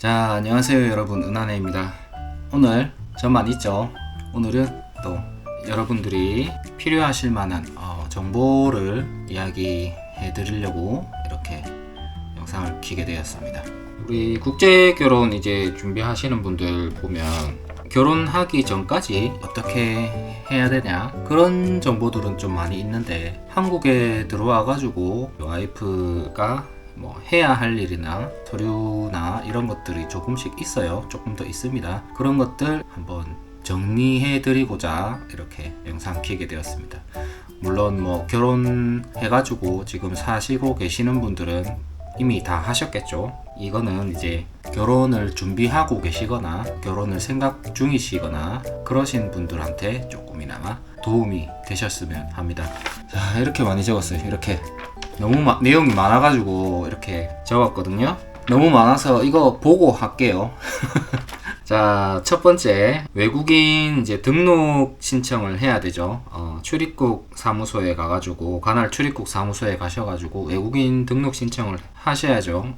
자, 안녕하세요 여러분, 은하네입니다. 오늘 저만 있죠. 오늘은 또 여러분들이 필요하실 만한 정보를 이야기해 드리려고 이렇게 영상을 켜게 되었습니다. 우리 국제결혼 이제 준비하시는 분들 보면 결혼하기 전까지 어떻게 해야 되냐, 그런 정보들은 좀 많이 있는데, 한국에 들어와 가지고 와이프가 뭐 해야 할 일이나 서류나 이런 것들이 조금씩 있어요. 조금 더 있습니다. 그런 것들 한번 정리해 드리고자 이렇게 영상 켜게 되었습니다. 물론 뭐 결혼해가지고 지금 사시고 계시는 분들은 이미 다 하셨겠죠. 이거는 이제 결혼을 준비하고 계시거나 결혼을 생각 중이시거나 그러신 분들한테 조금이나마 도움이 되셨으면 합니다. 자, 이렇게 많이 적었어요. 이렇게 너무 내용이 많아가지고 이렇게 적었거든요. 너무 많아서 이거 보고 할게요. 자, 첫 번째, 외국인 이제 등록 신청을 해야 되죠. 출입국 사무소에 가가지고, 관할 출입국 사무소에 가셔가지고 외국인 등록 신청을 하셔야죠.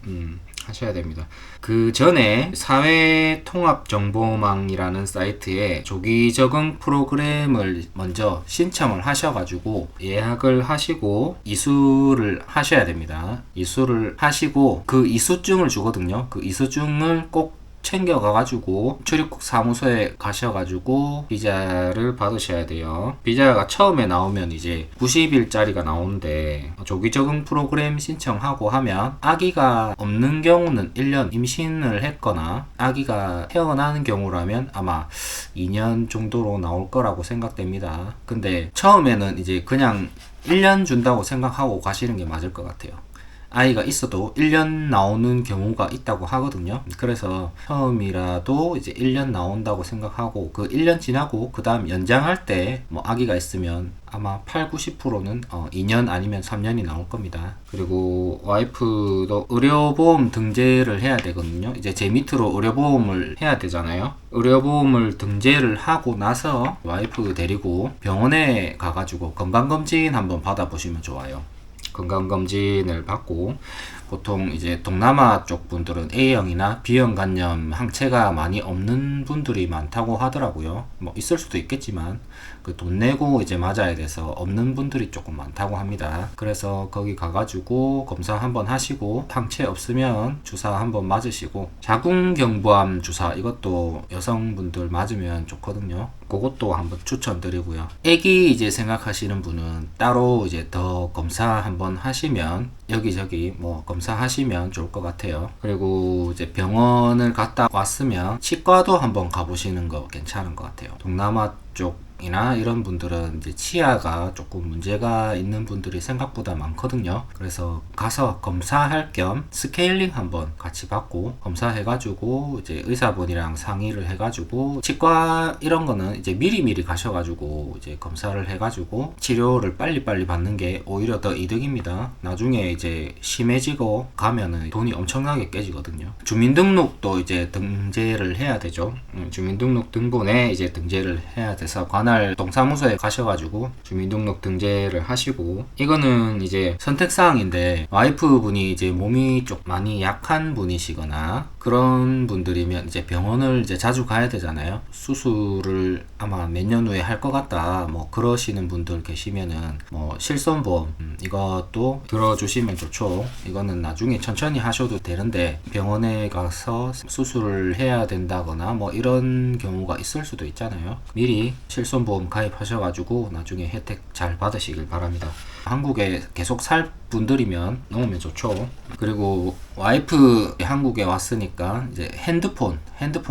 하셔야 됩니다. 그 전에 사회통합정보망이라는 사이트에 조기 적응 프로그램을 먼저 신청을 하셔가지고 예약을 하시고 이수를 하셔야 됩니다. 이수를 하시고 그 이수증을 주거든요. 그 이수증을 꼭 챙겨가가지고 출입국 사무소에 가셔가지고 비자를 받으셔야 돼요. 비자가 처음에 나오면 이제 90일짜리가 나오는데, 조기 적응 프로그램 신청하고 하면 아기가 없는 경우는 1년 임신을 했거나 아기가 태어나는 경우라면 아마 2년 정도로 나올 거라고 생각됩니다. 근데 처음에는 이제 그냥 1년 준다고 생각하고 가시는 게 맞을 것 같아요. 아이가 있어도 1년 나오는 경우가 있다고 하거든요. 그래서 처음이라도 이제 1년 나온다고 생각하고 그 1년 지나고 그 다음 연장할 때 뭐 아기가 있으면 아마 80~90%는 2년 아니면 3년이 나올 겁니다. 그리고 와이프도 의료보험 등재를 해야 되거든요. 이제 제 밑으로 의료보험을 해야 되잖아요. 의료보험을 등재를 하고 나서 와이프 데리고 병원에 가가지고 건강검진 한번 받아보시면 좋아요. 건강검진을 받고, 보통 이제 동남아 쪽 분들은 A형이나 B형 간염 항체가 많이 없는 분들이 많다고 하더라고요. 뭐 있을 수도 있겠지만 그 돈 내고 이제 맞아야 돼서 없는 분들이 조금 많다고 합니다. 그래서 거기 가가지고 검사 한번 하시고 항체 없으면 주사 한번 맞으시고, 자궁경부암 주사 이것도 여성분들 맞으면 좋거든요. 그것도 한번 추천드리고요. 애기 이제 생각하시는 분은 따로 이제 더 검사 한번 하시면, 여기저기 뭐 검사하시면 좋을 것 같아요. 그리고 이제 병원을 갔다 왔으면 치과도 한번 가보시는 거 괜찮은 것 같아요. 동남아 쪽이나 이런 분들은 이제 치아가 조금 문제가 있는 분들이 생각보다 많거든요. 그래서 가서 검사할 겸 스케일링 한번 같이 받고, 검사해가지고 이제 의사분이랑 상의를 해가지고, 치과 이런 거는 이제 미리미리 가셔가지고 이제 검사를 해가지고 치료를 빨리빨리 받는 게 오히려 더 이득입니다. 나중에 이제 심해지고 가면은 돈이 엄청나게 깨지거든요. 주민등록도 이제 등재를 해야 되죠. 주민등록 등본에 이제 등재를 해야 돼서 관할 동사무소에 가셔가지고 주민등록 등재를 하시고, 이거는 이제 선택사항인데, 와이프분이 이제 몸이 좀 많이 약한 분이시거나 그런 분들이면 이제 병원을 이제 자주 가야 되잖아요. 수술을 아마 몇 년 후에 할 것 같다 뭐 그러시는 분들 계시면은 뭐 실손보험 이것도 들어주시면 좋죠. 이거는 나중에 천천히 하셔도 되는데 병원에 가서 수술을 해야 된다거나 뭐 이런 경우가 있을 수도 있잖아요. 미리 실손보험 가입하셔가지고 나중에 혜택 잘 받으시길 바랍니다. 한국에 계속 살 분들이면 넣으면 좋죠. 그리고 와이프 한국에 왔으니까 이제 핸드폰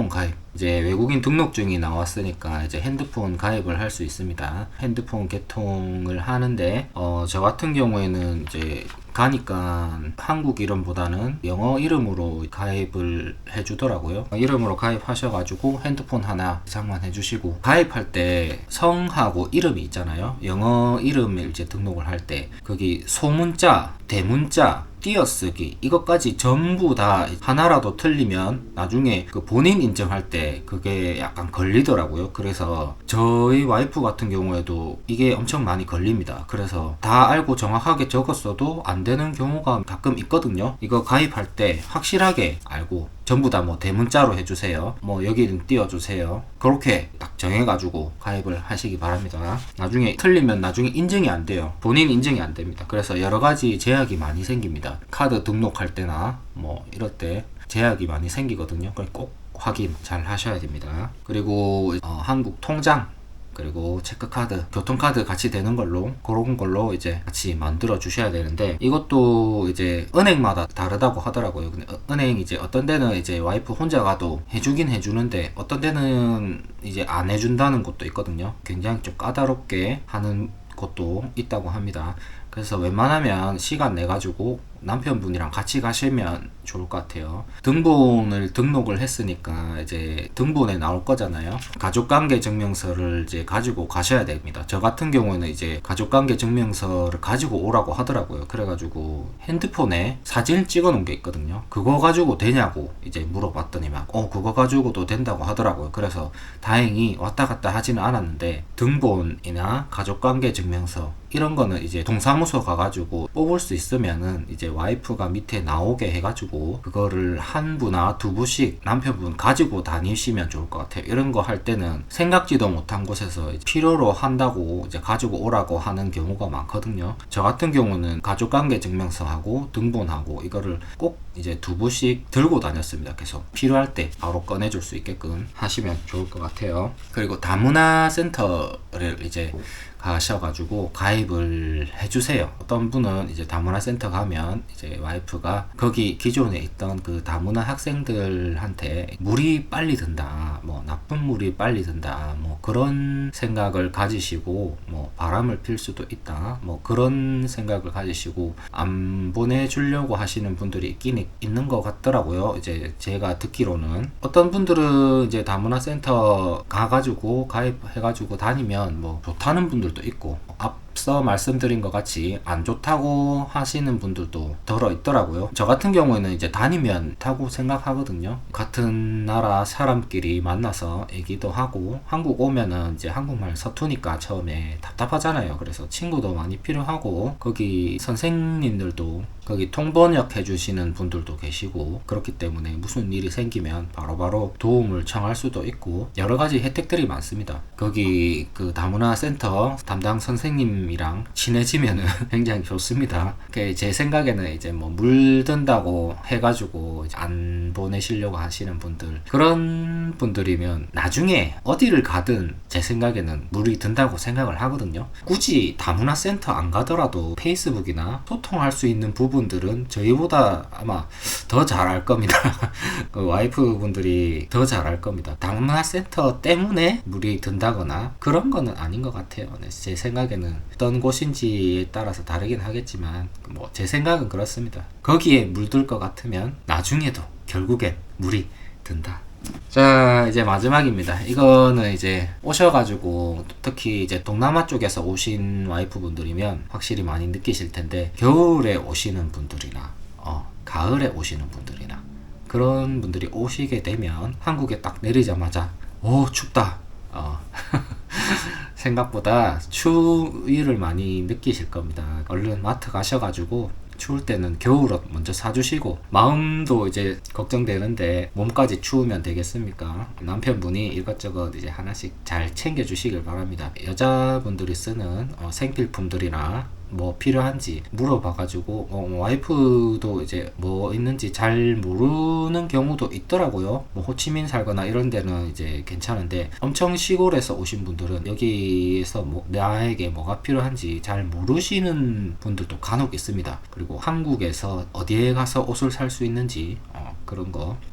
가입, 이제 외국인 등록증이 나왔으니까 이제 핸드폰 가입을 할 수 있습니다. 핸드폰 개통을 하는데 저 같은 경우에는 이제 가니까 한국 이름보다는 영어 이름으로 가입을 해주더라고요. 이름으로 가입하셔가지고 핸드폰 하나 장만해 주시고, 가입할 때 성하고 이름이 있잖아요. 영어 이름을 이제 등록을 할 때 거기 소문자, 대문자, 띄어쓰기 이것까지 전부 다 하나라도 틀리면 나중에 그 본인 인증할 때 그게 약간 걸리더라고요. 그래서 저희 와이프 같은 경우에도 이게 엄청 많이 걸립니다. 그래서 다 알고 정확하게 적었어도 안 되는 경우가 가끔 있거든요. 이거 가입할 때 확실하게 알고 전부 다 뭐 대문자로 해주세요, 뭐 여기는 띄워주세요, 그렇게 딱 정해가지고 가입을 하시기 바랍니다. 나중에 틀리면 나중에 인증이 안 돼요. 본인 인증이 안 됩니다. 그래서 여러가지 제약이 많이 생깁니다. 카드 등록할 때나 뭐 이럴 때 제약이 많이 생기거든요. 그걸 꼭 확인 잘 하셔야 됩니다. 그리고 한국 통장, 그리고 체크카드, 교통카드 같이 되는 걸로, 그런 걸로 이제 같이 만들어 주셔야 되는데, 이것도 이제 은행마다 다르다고 하더라고요. 근데 은행이 이제 어떤 데는 이제 와이프 혼자 가도 해주긴 해주는데, 어떤 데는 이제 안 해준다는 곳도 있거든요. 굉장히 좀 까다롭게 하는 곳도 있다고 합니다. 그래서 웬만하면 시간 내 가지고 남편분이랑 같이 가시면 좋을 것 같아요. 등본을 등록을 했으니까 이제 등본에 나올 거잖아요. 가족관계 증명서를 이제 가지고 가셔야 됩니다. 저 같은 경우는 이제 가족관계 증명서를 가지고 오라고 하더라고요. 그래가지고 핸드폰에 사진 찍어 놓은 게 있거든요. 그거 가지고 되냐고 이제 물어봤더니만 그거 가지고도 된다고 하더라고요. 그래서 다행히 왔다 갔다 하지는 않았는데, 등본이나 가족관계 증명서 이런 거는 이제 동사무소 가가지고 뽑을 수 있으면은 이제 와이프가 밑에 나오게 해가지고 그거를 한 부나 두 부씩 남편분 가지고 다니시면 좋을 것 같아요. 이런 거 할 때는 생각지도 못한 곳에서 필요로 한다고 이제 가지고 오라고 하는 경우가 많거든요. 저 같은 경우는 가족관계 증명서하고 등본하고 이거를 꼭 이제 두 부씩 들고 다녔습니다. 계속 필요할 때 바로 꺼내줄 수 있게끔 하시면 좋을 것 같아요. 그리고 다문화 센터를 이제 가셔가지고 가입을 해주세요. 어떤 분은 이제 다문화 센터 가면 이제 와이프가 거기 기존에 있던 그 다문화 학생들한테 물이 빨리 든다, 뭐 나쁜 물이 빨리 든다, 뭐 그런 생각을 가지시고 뭐 바람을 필 수도 있다, 뭐 그런 생각을 가지시고 안 보내주려고 하시는 분들이 있긴 있는 것 같더라고요. 이제 제가 듣기로는 어떤 분들은 이제 다문화 센터 가가지고 가입해가지고 다니면 뭐 좋다는 분들 도 있고, 앞서 말씀드린 것 같이 안 좋다고 하시는 분들도 덜어 있더라고요. 저 같은 경우에는 이제 다니면 좋다고 생각하거든요. 같은 나라 사람끼리 만나서 얘기도 하고, 한국 오면은 이제 한국말 서투니까 처음에 답답하잖아요. 그래서 친구도 많이 필요하고, 거기 선생님들도 거기 통번역 해주시는 분들도 계시고, 그렇기 때문에 무슨 일이 생기면 바로바로 도움을 청할 수도 있고 여러 가지 혜택들이 많습니다. 거기 그 다문화 센터 담당 선생님이랑 친해지면은 굉장히 좋습니다. 제 생각에는 이제 뭐 물든다고 해가지고 안 보내시려고 하시는 분들, 그런 분들이면 나중에 어디를 가든 제 생각에는 물이 든다고 생각을 하거든요. 굳이 다문화 센터 안 가더라도 페이스북이나 소통할 수 있는 부분들은 저희보다 아마 더 잘할 겁니다. 그 와이프 분들이 더 잘할 겁니다. 다문화 센터 때문에 물이 든다거나 그런 거는 아닌 것 같아요. 네, 제 생각에는 어떤 곳인지에 따라서 다르긴 하겠지만 뭐 제 생각은 그렇습니다. 거기에 물들 것 같으면 나중에도 결국엔 물이 든다. 자, 이제 마지막입니다. 이거는 이제 오셔가지고 특히 이제 동남아 쪽에서 오신 와이프분들이면 확실히 많이 느끼실 텐데, 겨울에 오시는 분들이나 가을에 오시는 분들이나 그런 분들이 오시게 되면 한국에 딱 내리자마자 춥다 생각보다 추위를 많이 느끼실 겁니다. 얼른 마트 가셔가지고 추울 때는 겨울옷 먼저 사주시고, 마음도 이제 걱정되는데 몸까지 추우면 되겠습니까? 남편분이 이것저것 이제 하나씩 잘 챙겨주시길 바랍니다. 여자분들이 쓰는 생필품들이나 뭐 필요한지 물어봐가지고 와이프도 이제 뭐 있는지 잘 모르는 경우도 있더라고요. 뭐 호치민 살거나 이런 데는 이제 괜찮은데, 엄청 시골에서 오신 분들은 여기에서 뭐 나에게 뭐가 필요한지 잘 모르시는 분들도 간혹 있습니다. 그리고 한국에서 어디에 가서 옷을 살 수 있는지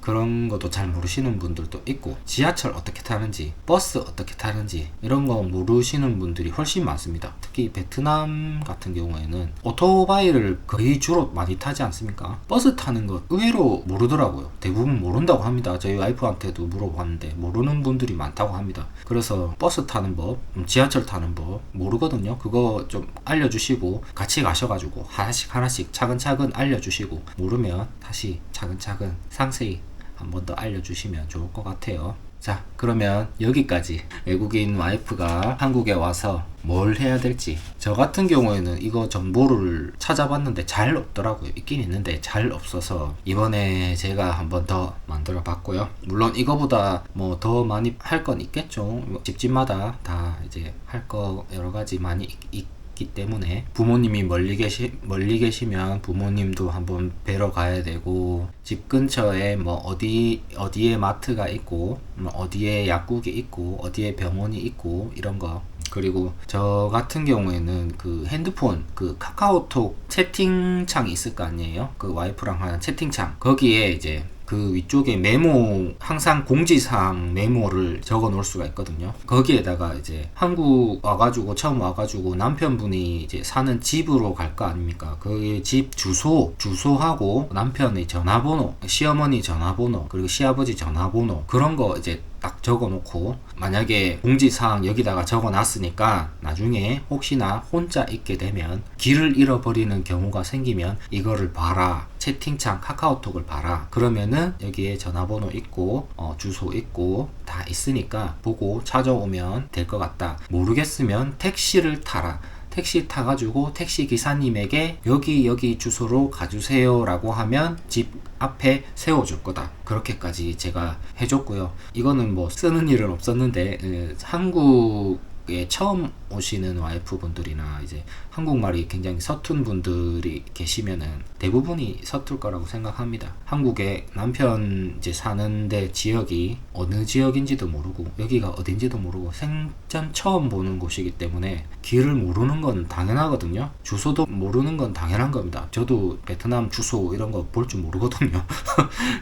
그런 것도 잘 모르시는 분들도 있고, 지하철 어떻게 타는지, 버스 어떻게 타는지 이런 거 모르시는 분들이 훨씬 많습니다. 특히 베트남 같은 경우에는 오토바이를 거의 주로 많이 타지 않습니까? 버스 타는 것 의외로 모르더라고요. 대부분 모른다고 합니다. 저희 와이프한테도 물어봤는데 모르는 분들이 많다고 합니다. 그래서 버스 타는 법, 지하철 타는 법 모르거든요. 그거 좀 알려주시고 같이 가셔가지고 하나씩 차근차근 알려주시고, 모르면 다시 차근차근 상세히 한 번 더 알려주시면 좋을 것 같아요. 자, 그러면 여기까지 외국인 와이프가 한국에 와서 뭘 해야 될지. 저 같은 경우에는 이거 정보를 찾아봤는데 잘 없더라고요. 있긴 있는데 잘 없어서 이번에 제가 한번 더 만들어 봤고요. 물론 이거보다 뭐 더 많이 할 건 있겠죠. 뭐 집집마다 다 이제 할 거 여러 가지 많이 있기 때문에 부모님이 멀리 계시면 부모님도 한번 뵈러 가야 되고, 집 근처에 뭐 어디에 마트가 있고, 뭐 어디에 약국이 있고, 어디에 병원이 있고, 이런 거. 그리고 저 같은 경우에는 그 핸드폰 그 카카오톡 채팅창이 있을 거 아니에요. 그 와이프랑 하는 채팅창, 거기에 이제 그 위쪽에 메모, 항상 공지사항 메모를 적어 놓을 수가 있거든요. 거기에다가 이제 한국 와가지고 처음 와가지고 남편분이 이제 사는 집으로 갈 거 아닙니까? 그 집 주소하고 남편의 전화번호, 시어머니 전화번호, 그리고 시아버지 전화번호, 그런 거 이제 딱 적어 놓고, 만약에 공지사항 여기다가 적어 놨으니까 나중에 혹시나 혼자 있게 되면 길을 잃어버리는 경우가 생기면 이거를 봐라, 채팅창 카카오톡을 봐라, 그러면은 여기에 전화번호 있고 주소 있고 다 있으니까 보고 찾아오면 될 것 같다. 모르겠으면 택시를 타라. 택시 타가지고 택시 기사님에게 여기 주소로 가주세요 라고 하면 집 앞에 세워줄 거다. 그렇게까지 제가 해줬고요. 이거는 뭐 쓰는 일은 없었는데 한국에 처음 오시는 와이프분들이나 이제 한국말이 굉장히 서툰 분들이 계시면은 대부분이 서툴 거라고 생각합니다. 한국에 남편 이제 사는데 지역이 어느 지역인지도 모르고 여기가 어딘지도 모르고 생전 처음 보는 곳이기 때문에 길을 모르는 건 당연하거든요. 주소도 모르는 건 당연한 겁니다. 저도 베트남 주소 이런 거 볼 줄 모르거든요.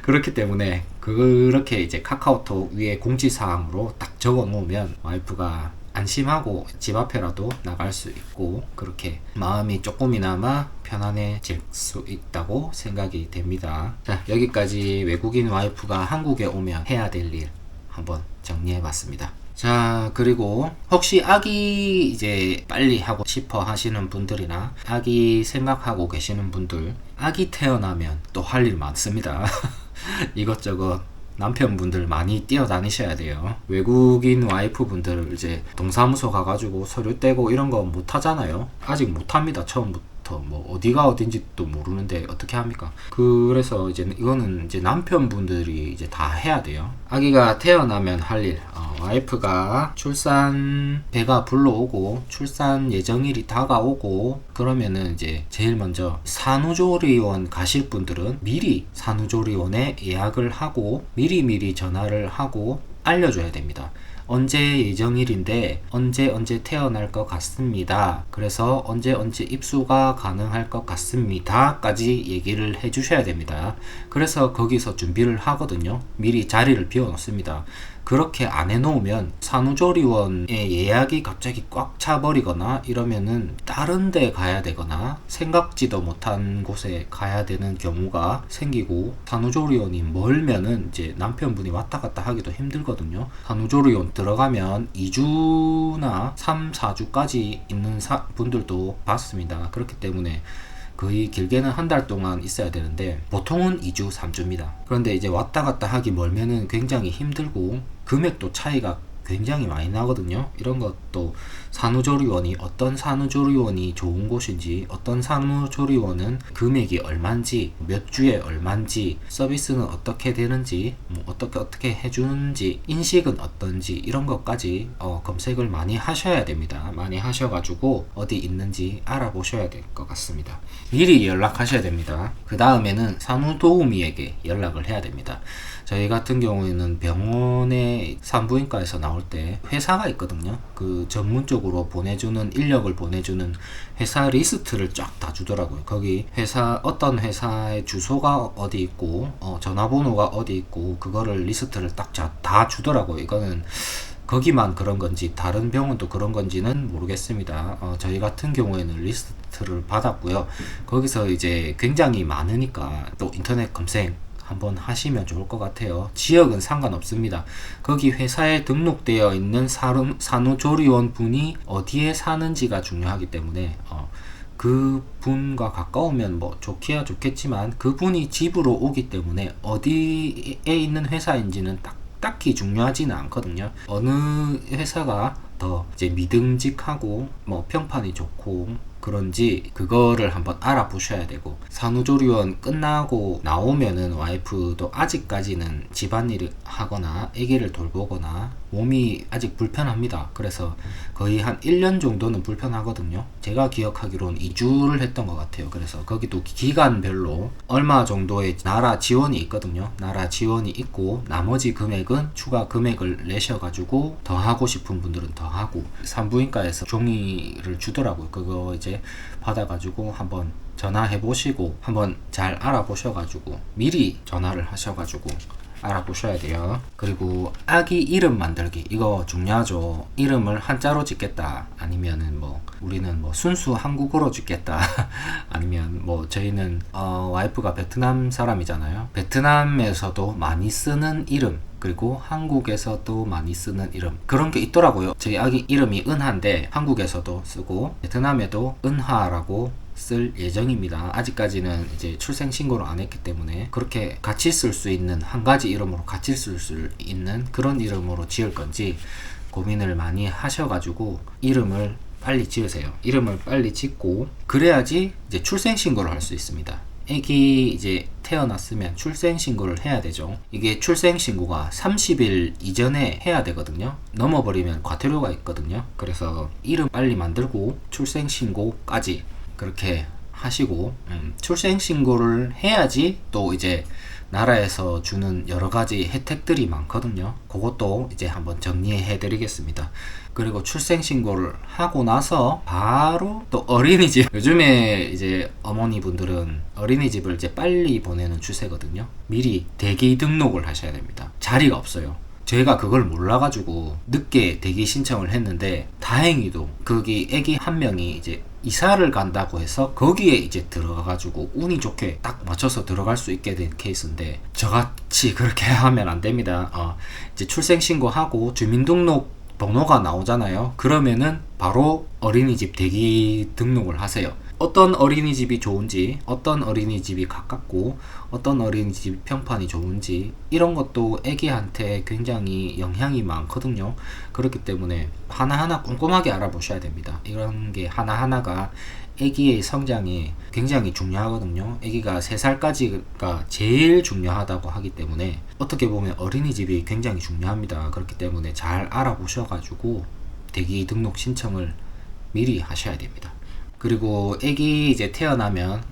그렇기 때문에 그렇게 이제 카카오톡 위에 공지사항으로 딱 적어 놓으면 와이프가 안심하고 집 앞에라도 나갈 수 있고, 그렇게 마음이 조금이나마 편안해질 수 있다고 생각이 됩니다. 자, 여기까지 외국인 와이프가 한국에 오면 해야 될 일 한번 정리해 봤습니다. 자, 그리고 혹시 아기 이제 빨리 하고 싶어 하시는 분들이나 아기 생각하고 계시는 분들, 아기 태어나면 또 할 일 많습니다. 이것저것 남편분들 많이 뛰어다니셔야 돼요. 외국인 와이프분들 이제 동사무소 가가지고 서류 떼고 이런 거 못 하잖아요. 아직 못 합니다. 처음부터 뭐 어디가 어딘지도 모르는데 어떻게 합니까? 그래서 이제 이거는 이제 남편분들이 이제 다 해야 돼요. 아기가 태어나면 할 일, 와이프가 출산 배가 불러오고 출산 예정일이 다가오고 그러면은 이제 제일 먼저 산후조리원 가실 분들은 미리 산후조리원에 예약을 하고 미리 전화를 하고 알려줘야 됩니다. 언제 예정일인데 언제 태어날 것 같습니다. 그래서 언제 입수가 가능할 것 같습니다 까지 얘기를 해 주셔야 됩니다. 그래서 거기서 준비를 하거든요. 미리 자리를 비워 놓습니다. 그렇게 안 해놓으면 산후조리원에 예약이 갑자기 꽉 차버리거나 이러면은 다른 데 가야 되거나 생각지도 못한 곳에 가야 되는 경우가 생기고, 산후조리원이 멀면은 이제 남편분이 왔다 갔다 하기도 힘들거든요. 산후조리원 들어가면 2주나 3, 4주까지 있는 분들도 봤습니다. 그렇기 때문에 거의 길게는 한 달 동안 있어야 되는데 보통은 2주, 3주입니다. 그런데 이제 왔다 갔다 하기 멀면은 굉장히 힘들고 금액도 차이가 굉장히 많이 나거든요. 이런 것도 산후조리원이 어떤 산후조리원이 좋은 곳인지, 어떤 산후조리원은 금액이 얼만지, 몇 주에 얼만지, 서비스는 어떻게 되는지, 뭐 어떻게 해주는지, 인식은 어떤지 이런 것까지 검색을 많이 하셔야 됩니다. 많이 하셔가지고 어디 있는지 알아보셔야 될 것 같습니다. 미리 연락하셔야 됩니다. 그 다음에는 산후도우미에게 연락을 해야 됩니다. 저희 같은 경우에는 병원에 산부인과에서 나올 때 회사가 있거든요. 그 전문적으로 보내주는, 인력을 보내주는 회사 리스트를 쫙 다 주더라고요. 거기 어떤 회사의 주소가 어디 있고 전화번호가 어디 있고 그거를 리스트를 딱 다 주더라고요. 이거는 거기만 그런 건지 다른 병원도 그런 건지는 모르겠습니다. 저희 같은 경우에는 리스트를 받았고요. 거기서 이제 굉장히 많으니까 또 인터넷 검색 한번 하시면 좋을 것 같아요. 지역은 상관없습니다. 거기 회사에 등록되어 있는 산후조리원 분이 어디에 사는지가 중요하기 때문에 그 분과 가까우면 뭐 좋기야 좋겠지만 그분이 집으로 오기 때문에 어디에 있는 회사인지는 딱 딱히 중요하지는 않거든요. 어느 회사가 더 이제 믿음직하고 뭐 평판이 좋고 그런지 그거를 한번 알아보셔야 되고, 산후조리원 끝나고 나오면은 와이프도 아직까지는 집안일을 하거나 아기를 돌보거나 몸이 아직 불편합니다. 그래서 거의 한 1년 정도는 불편하거든요. 제가 기억하기로는 2주를 했던 것 같아요. 그래서 거기도 기간별로 얼마 정도의 나라 지원이 있거든요. 나라 지원이 있고 나머지 금액은 추가 금액을 내셔가지고 더 하고 싶은 분들은 더 하고, 산부인과에서 종이를 주더라고요. 그거 이제 받아가지고 한번 전화해 보시고 한번 잘 알아보셔가지고 미리 전화를 하셔가지고 알아보셔야 돼요. 그리고 아기 이름 만들기, 이거 중요하죠. 이름을 한자로 짓겠다, 아니면은 뭐 우리는 뭐 순수 한국어로 짓겠다 아니면 뭐 저희는 와이프가 베트남 사람이잖아요. 베트남에서도 많이 쓰는 이름, 그리고 한국에서도 많이 쓰는 이름, 그런 게 있더라고요. 저희 아기 이름이 은하인데 한국에서도 쓰고 베트남에도 은하라고 쓸 예정입니다. 아직까지는 이제 출생신고를 안 했기 때문에 그렇게 같이 쓸 수 있는, 한 가지 이름으로 같이 쓸 수 있는 그런 이름으로 지을 건지 고민을 많이 하셔가지고 이름을 빨리 지으세요. 이름을 빨리 짓고 그래야지 이제 출생신고를 할 수 있습니다. 애기 이제 태어났으면 출생신고를 해야 되죠. 이게 출생신고가 30일 이전에 해야 되거든요. 넘어버리면 과태료가 있거든요. 그래서 이름 빨리 만들고 출생신고까지 그렇게 하시고, 출생신고를 해야지 또 이제 나라에서 주는 여러 가지 혜택들이 많거든요. 그것도 이제 한번 정리해 드리겠습니다. 그리고 출생신고를 하고 나서 바로 또 어린이집, 요즘에 이제 어머니분들은 어린이집을 이제 빨리 보내는 추세거든요. 미리 대기 등록을 하셔야 됩니다. 자리가 없어요. 제가 그걸 몰라가지고 늦게 대기 신청을 했는데 다행히도 거기 애기 한 명이 이제 이사를 간다고 해서 거기에 이제 들어가가지고 운이 좋게 딱 맞춰서 들어갈 수 있게 된 케이스인데, 저같이 그렇게 하면 안 됩니다. 이제 출생신고하고 주민등록 번호가 나오잖아요. 그러면은 바로 어린이집 대기 등록을 하세요. 어떤 어린이집이 좋은지, 어떤 어린이집이 가깝고 어떤 어린이집 평판이 좋은지, 이런 것도 애기한테 굉장히 영향이 많거든요. 그렇기 때문에 하나하나 꼼꼼하게 알아보셔야 됩니다. 이런 게 하나하나가 애기의 성장이 굉장히 중요하거든요. 애기가 3살까지가 제일 중요하다고 하기 때문에 어떻게 보면 어린이집이 굉장히 중요합니다. 그렇기 때문에 잘 알아보셔가지고 대기 등록 신청을 미리 하셔야 됩니다. 그리고 애기 이제 태어나면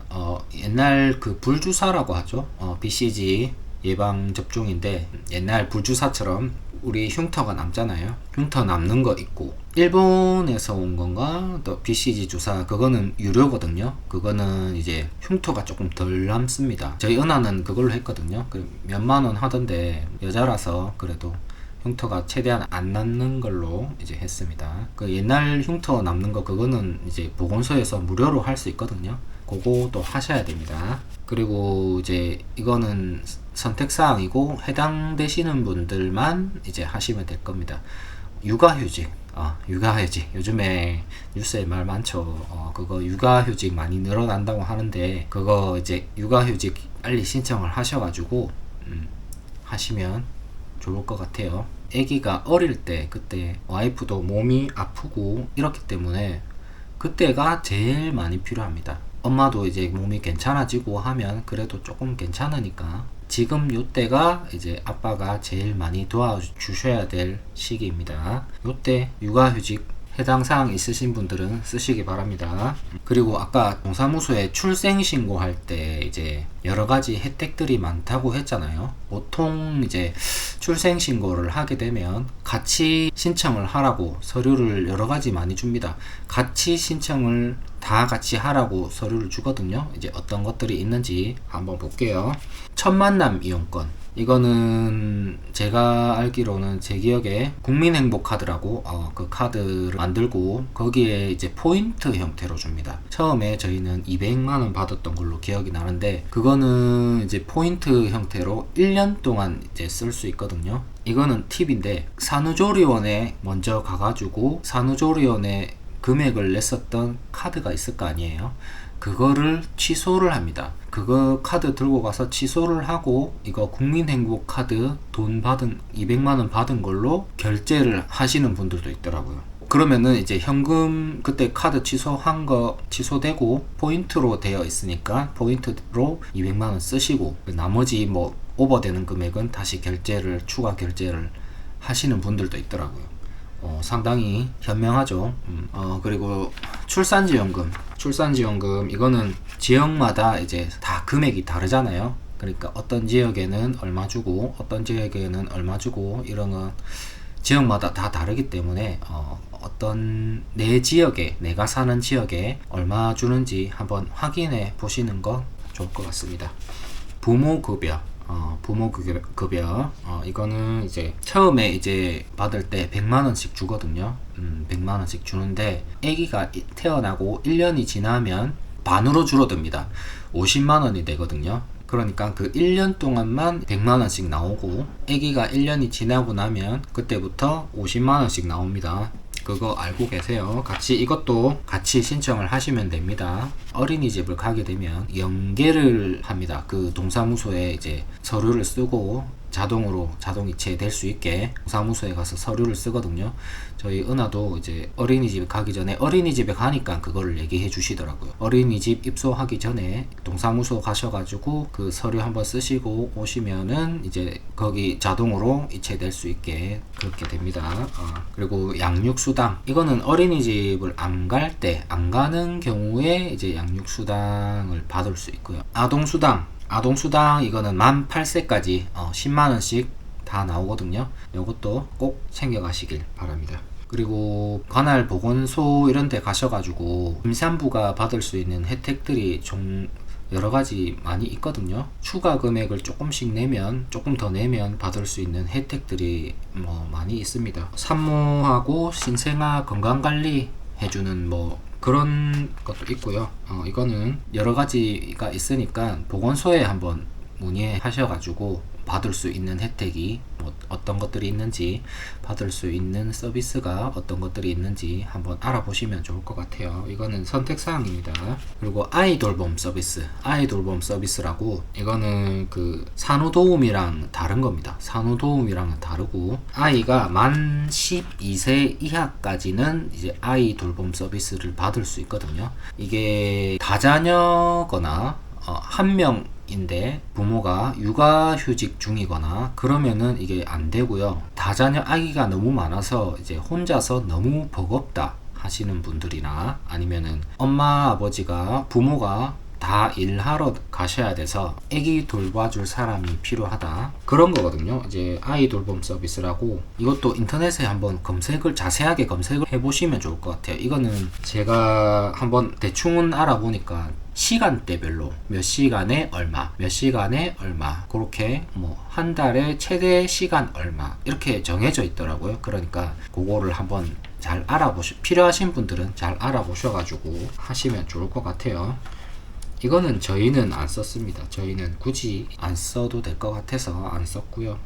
옛날 그 불주사라고 하죠. BCG 예방접종인데, 옛날 불주사처럼 우리 흉터가 남잖아요. 흉터 남는 거 있고, 일본에서 온 건가 또 BCG 주사, 그거는 유료거든요. 그거는 이제 흉터가 조금 덜 남습니다. 저희 은하는 그걸로 했거든요. 몇만원 하던데 여자라서 그래도 흉터가 최대한 안 남는 걸로 이제 했습니다. 그 옛날 흉터 남는 거, 그거는 이제 보건소에서 무료로 할 수 있거든요. 그거도 하셔야 됩니다. 그리고 이제 이거는 선택사항이고 해당되시는 분들만 이제 하시면 될 겁니다. 육아휴직, 육아휴직 요즘에 뉴스에 말 많죠. 그거 육아휴직 많이 늘어난다고 하는데, 그거 이제 육아휴직 빨리 신청을 하셔가지고 하시면 좋을 것 같아요. 아기가 어릴 때, 그때 와이프도 몸이 아프고 이렇기 때문에 그때가 제일 많이 필요합니다. 엄마도 이제 몸이 괜찮아지고 하면 그래도 조금 괜찮으니까 지금 요때가 이제 아빠가 제일 많이 도와주셔야 될 시기입니다. 요때 육아휴직 해당 사항 있으신 분들은 쓰시기 바랍니다. 그리고 아까 동사무소에 출생신고할 때 이제 여러 가지 혜택들이 많다고 했잖아요. 보통 이제 출생신고를 하게 되면 같이 신청을 하라고 서류를 여러 가지 많이 줍니다. 같이 신청을 다 같이 하라고 서류를 주거든요. 이제 어떤 것들이 있는지 한번 볼게요. 첫 만남 이용권, 이거는 제가 알기로는 제 기억에 국민행복카드라고 그 카드를 만들고 거기에 이제 포인트 형태로 줍니다. 처음에 저희는 200만원 받았던 걸로 기억이 나는데, 그거는 이제 포인트 형태로 1년 동안 이제 쓸 수 있거든요. 이거는 팁인데, 산후조리원에 먼저 가가지고 산후조리원에 금액을 냈었던 카드가 있을 거 아니에요. 그거를 취소를 합니다. 그거 카드 들고 가서 취소를 하고 이거 국민행복 카드 돈 받은 200만원 받은 걸로 결제를 하시는 분들도 있더라고요. 그러면은 이제 현금 그때 카드 취소한 거 취소되고 포인트로 되어 있으니까 포인트로 200만원 쓰시고 나머지 뭐 오버되는 금액은 다시 추가 결제를 하시는 분들도 있더라고요. 상당히 현명하죠. 그리고 출산지원금 이거는 지역마다 이제 다 금액이 다르잖아요. 그러니까 어떤 지역에는 얼마 주고 어떤 지역에는 얼마 주고 이런 건 지역마다 다 다르기 때문에 어떤 내가 사는 지역에 얼마 주는지 한번 확인해 보시는 건 좋을 것 같습니다. 부모급여 이거는 이제 처음에 이제 받을 때 100만원씩 주거든요. 100만원씩 주는데 아기가 태어나고 1년이 지나면 반으로 줄어듭니다. 50만원이 되거든요. 그러니까 그 1년 동안만 100만원씩 나오고 아기가 1년이 지나고 나면 그때부터 50만원씩 나옵니다. 그거 알고 계세요? 이것도 같이 신청을 하시면 됩니다. 어린이집을 가게 되면 연계를 합니다. 그 동사무소에 이제 서류를 쓰고 자동이체 될 수 있게 동사무소에 가서 서류를 쓰거든요. 저희 은하도 이제 어린이집 가기 전에 어린이집에 가니까 그거를 얘기해 주시더라고요. 어린이집 입소하기 전에 동사무소 가셔가지고 그 서류 한번 쓰시고 오시면은 이제 거기 자동으로 이체될 수 있게 그렇게 됩니다. 그리고 양육수당 이거는 어린이집을 안 가는 경우에 이제 양육수당을 받을 수 있고요. 아동수당 이거는 만 8세까지 10만원씩 다 나오거든요. 이것도 꼭 챙겨가시길 바랍니다. 그리고 관할 보건소 이런 데 가셔가지고 임산부가 받을 수 있는 혜택들이 좀 여러가지 많이 있거든요. 추가 금액을 조금 더 내면 받을 수 있는 혜택들이 많이 있습니다. 산모하고 신생아 건강관리 해주는 그런 것도 있고요. 이거는 여러 가지가 있으니까 보건소에 한번 문의하셔가지고 받을 수 있는 혜택이 어떤 것들이 있는지, 받을 수 있는 서비스가 어떤 것들이 있는지 한번 알아보시면 좋을 것 같아요. 이거는 선택사항입니다. 그리고 아이돌봄 서비스라고 이거는 그 산후도우미랑 다른 겁니다. 산후도우미랑은 다르고 아이가 만 12세 이하까지는 이제 아이돌봄 서비스를 받을 수 있거든요. 이게 다자녀거나 한 명인데 부모가 육아휴직 중이거나 그러면은 이게 안 되고요. 다자녀 아기가 너무 많아서 이제 혼자서 너무 버겁다 하시는 분들이나 아니면은 부모가 다 일하러 가셔야 돼서 아기 돌봐줄 사람이 필요하다 그런 거거든요. 이제 아이 돌봄 서비스라고 이것도 인터넷에 한번 자세하게 검색을 해보시면 좋을 것 같아요. 이거는 제가 한번 대충은 알아보니까 시간대별로 몇 시간에 얼마 그렇게 한 달에 최대 시간 얼마 이렇게 정해져 있더라고요. 그러니까 그거를 한번 잘 필요하신 분들은 잘 알아보셔가지고 하시면 좋을 것 같아요. 이거는 저희는 안 썼습니다. 저희는 굳이 안 써도 될 것 같아서 안 썼고요.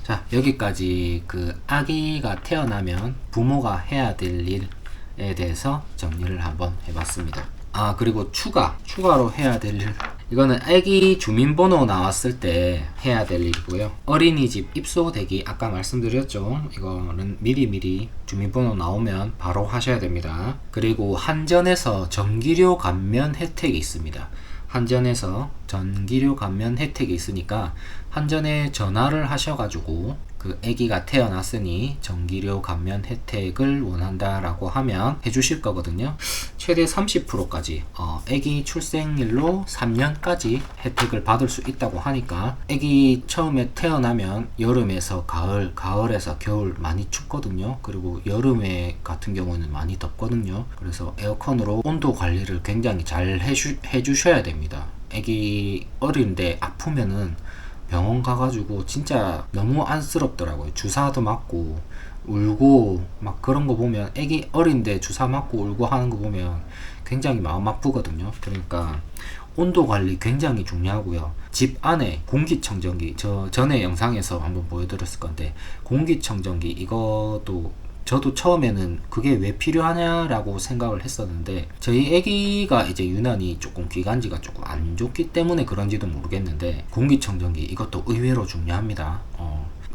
자, 여기까지 그 아기가 태어나면 부모가 해야 될 일에 대해서 정리를 한번 해봤습니다. 그리고 추가로 해야 될 일. 이거는 아기 주민번호 나왔을 때 해야 될 일이고요. 어린이집 입소되기 아까 말씀드렸죠. 이거는 미리 주민번호 나오면 바로 하셔야 됩니다. 그리고 한전에서 전기료 감면 혜택이 있습니다. 한전에서 전기료 감면 혜택이 있으니까 한전에 전화를 하셔가지고 그 아기가 태어났으니 전기료 감면 혜택을 원한다라고 하면 해주실 거거든요. 최대 30%까지 아기 출생일로 3년까지 혜택을 받을 수 있다고 하니까 아기 처음에 태어나면 여름에서 가을에서 겨울 많이 춥거든요. 그리고 여름에 같은 경우는 많이 덥거든요. 그래서 에어컨으로 온도 관리를 굉장히 잘 해주셔야 됩니다. 아기 어린데 아프면은 병원 가가지고 진짜 너무 안쓰럽더라고요. 주사도 맞고 울고 막 그런 거 보면 애기 어린데 주사 맞고 울고 하는 거 보면 굉장히 마음 아프거든요. 그러니까 온도 관리 굉장히 중요하고요. 집 안에 공기청정기, 저 전에 영상에서 한번 보여드렸을 건데 공기청정기 이것도 저도 처음에는 그게 왜 필요하냐라고 생각을 했었는데, 저희 애기가 이제 유난히 조금 기관지가 조금 안 좋기 때문에 그런지도 모르겠는데, 공기청정기 이것도 의외로 중요합니다.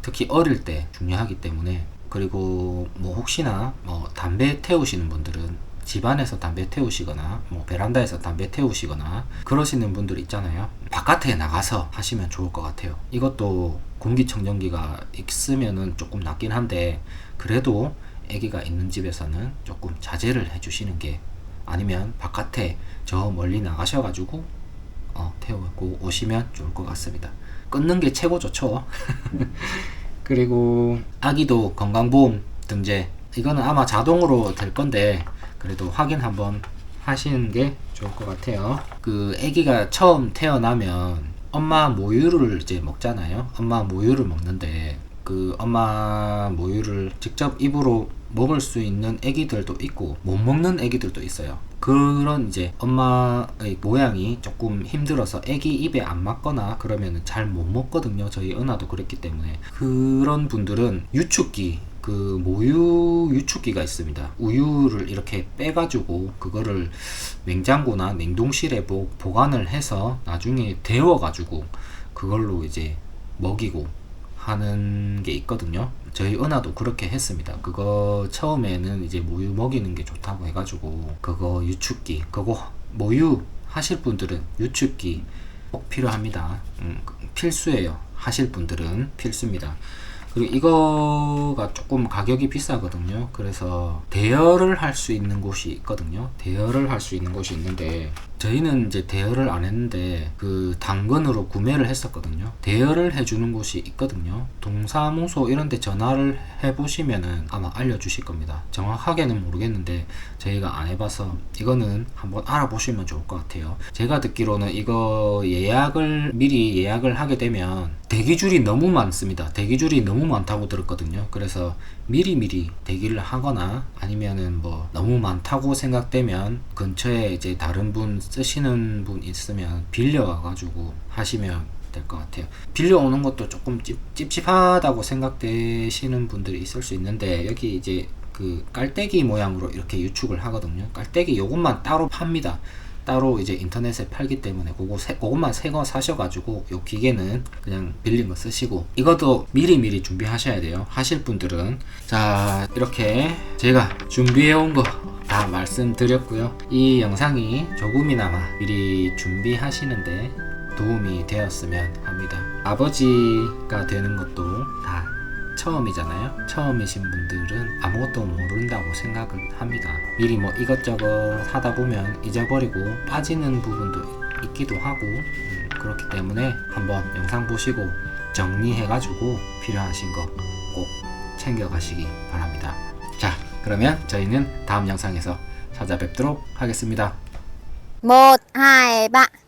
특히 어릴 때 중요하기 때문에. 그리고 뭐 혹시나 뭐 담배 태우시는 분들은 집안에서 담배 태우시거나 뭐 베란다에서 담배 태우시거나 그러시는 분들 있잖아요. 바깥에 나가서 하시면 좋을 것 같아요. 이것도 공기청정기가 있으면은 조금 낫긴 한데, 그래도 아기가 있는 집에서는 조금 자제를 해주시는 게, 아니면 바깥에 저 멀리 나가셔가지고 태우고 오시면 좋을 것 같습니다. 끊는 게 최고 좋죠. 그리고 아기도 건강보험 등재, 이거는 아마 자동으로 될 건데 그래도 확인 한번 하시는 게 좋을 것 같아요. 그 아기가 처음 태어나면 엄마 모유를 이제 먹잖아요. 엄마 모유를 먹는데, 그 엄마 모유를 직접 입으로 먹을 수 있는 아기들도 있고 못 먹는 아기들도 있어요. 그런 이제 엄마의 모양이 조금 힘들어서 아기 입에 안 맞거나 그러면 잘 못 먹거든요. 저희 은하도 그랬기 때문에. 그런 분들은 유축기, 그 모유 유축기가 있습니다. 우유를 이렇게 빼가지고 그거를 냉장고나 냉동실에 보관을 해서 나중에 데워가지고 그걸로 이제 먹이고 하는 게 있거든요. 저희 은하도 그렇게 했습니다. 그거 처음에는 이제 모유 먹이는 게 좋다고 해가지고 그거 유축기, 그거 모유 하실 분들은 유축기 꼭 필요합니다. 필수예요. 하실 분들은 필수입니다. 그리고 이거가 조금 가격이 비싸거든요. 그래서 대여를 할 수 있는 곳이 있거든요. 대여를 할 수 있는 곳이 있는데, 저희는 이제 대여를 안 했는데 그 당근으로 구매를 했었거든요. 대여를 해주는 곳이 있거든요. 동사무소 이런 데 전화를 해보시면은 아마 알려주실 겁니다. 정확하게는 모르겠는데 저희가 안 해봐서 이거는 한번 알아보시면 좋을 것 같아요. 제가 듣기로는 이거 미리 예약을 하게 되면 대기줄이 너무 많습니다. 대기줄이 너무 많다고 들었거든요. 그래서 미리 대기를 하거나, 아니면은 뭐 너무 많다고 생각되면 근처에 이제 다른 분 쓰시는 분 있으면 빌려와가지고 하시면 될 것 같아요. 빌려오는 것도 조금 찝찝하다고 생각되시는 분들이 있을 수 있는데, 여기 이제 그 깔때기 모양으로 이렇게 유축을 하거든요. 깔때기 요것만 따로 팝니다. 따로 이제 인터넷에 팔기 때문에 그것만 새 거 사셔가지고 요 기계는 그냥 빌린 거 쓰시고, 이것도 미리 준비하셔야 돼요. 하실 분들은. 자, 이렇게 제가 준비해온 거 다 말씀드렸고요. 이 영상이 조금이나마 미리 준비하시는데 도움이 되었으면 합니다. 아버지가 되는 것도 다 처음이잖아요. 처음이신 분들은 아무것도 모른다고 생각을 합니다. 미리 뭐 이것저것 하다 보면 잊어버리고 빠지는 부분도 있기도 하고, 그렇기 때문에 한번 영상 보시고 정리해가지고 필요하신 거 꼭 챙겨가시기 바랍니다. 자, 그러면 저희는 다음 영상에서 찾아뵙도록 하겠습니다. 1, 2, 3